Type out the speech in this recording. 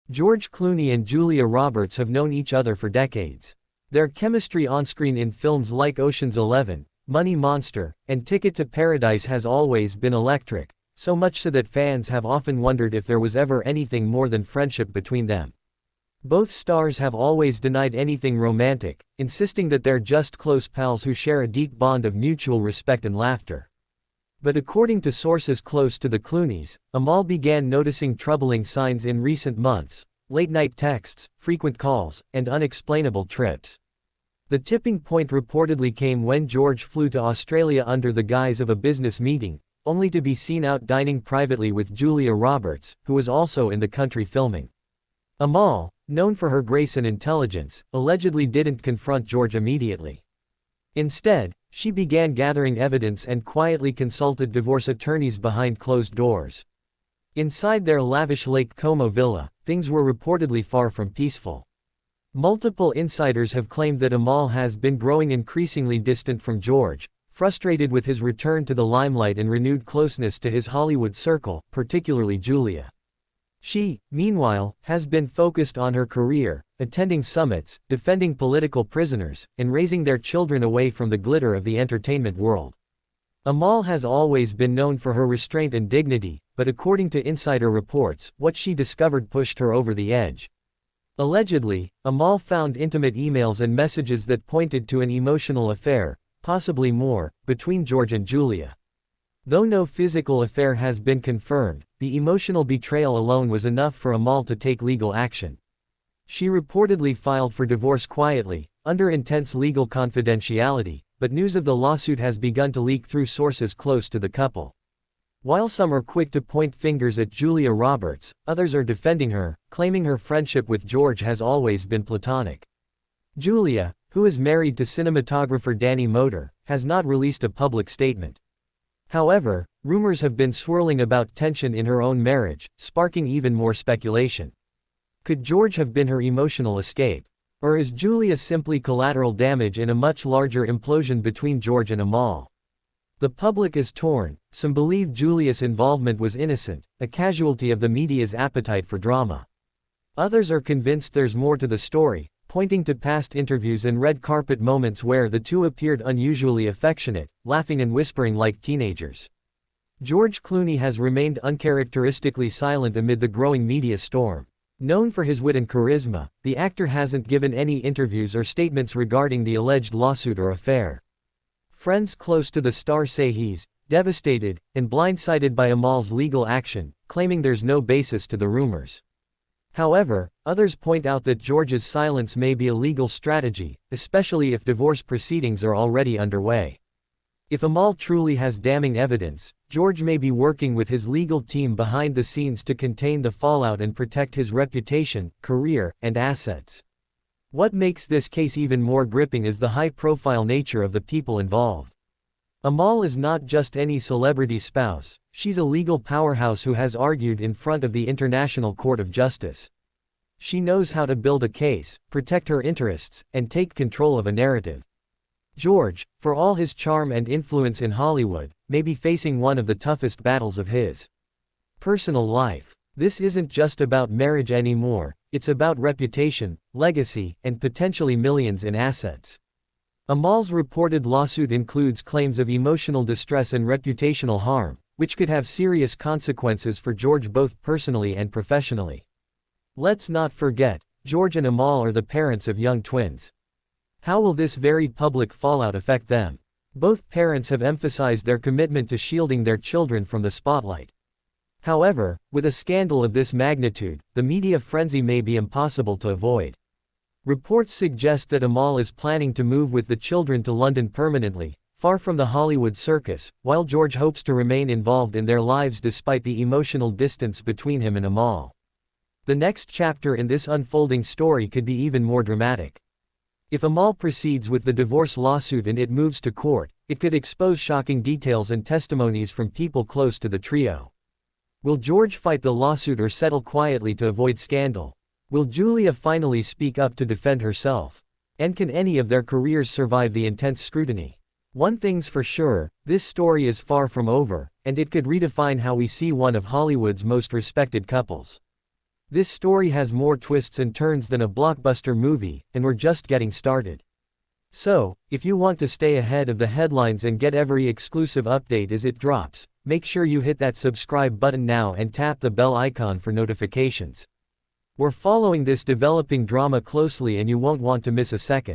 George Clooney and Julia Roberts have known each other for decades. Their chemistry on-screen in films like Ocean's 11, Money Monster, and Ticket to Paradise has always been electric, so much so that fans have often wondered if there was ever anything more than friendship between them. Both stars have always denied anything romantic, insisting that they're just close pals who share a deep bond of mutual respect and laughter. But according to sources close to the Clooneys, Amal began noticing troubling signs in recent months: late-night texts, frequent calls, and unexplainable trips. The tipping point reportedly came when George flew to Australia under the guise of a business meeting, only to be seen out dining privately with Julia Roberts, who was also in the country filming. Amal, known for her grace and intelligence, allegedly didn't confront George immediately. Instead, she began gathering evidence and quietly consulted divorce attorneys behind closed doors. Inside their lavish Lake Como villa, things were reportedly far from peaceful. Multiple insiders have claimed that Amal has been growing increasingly distant from George, frustrated with his return to the limelight and renewed closeness to his Hollywood circle, particularly Julia. She, meanwhile, has been focused on her career, attending summits, defending political prisoners, and raising their children away from the glitter of the entertainment world. Amal has always been known for her restraint and dignity, but according to insider reports, what she discovered pushed her over the edge. Allegedly, Amal found intimate emails and messages that pointed to an emotional affair, possibly more, between George and Julia. Though no physical affair has been confirmed, the emotional betrayal alone was enough for Amal to take legal action. She reportedly filed for divorce quietly, under intense legal confidentiality, but news of the lawsuit has begun to leak through sources close to the couple. While some are quick to point fingers at Julia Roberts, others are defending her, claiming her friendship with George has always been platonic. Julia, who is married to cinematographer Danny Moder, has not released a public statement. However, rumors have been swirling about tension in her own marriage, sparking even more speculation. Could George have been her emotional escape? Or is Julia simply collateral damage in a much larger implosion between George and Amal? The public is torn. Some believe Julia's involvement was innocent, a casualty of the media's appetite for drama. Others are convinced there's more to the story, pointing to past interviews and red carpet moments where the two appeared unusually affectionate, laughing and whispering like teenagers. George Clooney has remained uncharacteristically silent amid the growing media storm. Known for his wit and charisma, the actor hasn't given any interviews or statements regarding the alleged lawsuit or affair. Friends close to the star say he's devastated and blindsided by Amal's legal action, claiming there's no basis to the rumors. However, others point out that George's silence may be a legal strategy, especially if divorce proceedings are already underway. If Amal truly has damning evidence, George may be working with his legal team behind the scenes to contain the fallout and protect his reputation, career, and assets. What makes this case even more gripping is the high-profile nature of the people involved. Amal is not just any celebrity spouse, she's a legal powerhouse who has argued in front of the International Court of Justice. She knows how to build a case, protect her interests, and take control of a narrative. George, for all his charm and influence in Hollywood, may be facing one of the toughest battles of his personal life. This isn't just about marriage anymore, it's about reputation, legacy, and potentially millions in assets. Amal's reported lawsuit includes claims of emotional distress and reputational harm, which could have serious consequences for George both personally and professionally. Let's not forget, George and Amal are the parents of young twins. How will this very public fallout affect them? Both parents have emphasized their commitment to shielding their children from the spotlight. However, with a scandal of this magnitude, the media frenzy may be impossible to avoid. Reports suggest that Amal is planning to move with the children to London permanently, far from the Hollywood circus, while George hopes to remain involved in their lives despite the emotional distance between him and Amal. The next chapter in this unfolding story could be even more dramatic. If Amal proceeds with the divorce lawsuit and it moves to court, it could expose shocking details and testimonies from people close to the trio. Will George fight the lawsuit or settle quietly to avoid scandal? Will Julia finally speak up to defend herself? And can any of their careers survive the intense scrutiny? One thing's for sure, this story is far from over, and it could redefine how we see one of Hollywood's most respected couples. This story has more twists and turns than a blockbuster movie, and we're just getting started. So, if you want to stay ahead of the headlines and get every exclusive update as it drops, make sure you hit that subscribe button now and tap the bell icon for notifications. We're following this developing drama closely and you won't want to miss a second.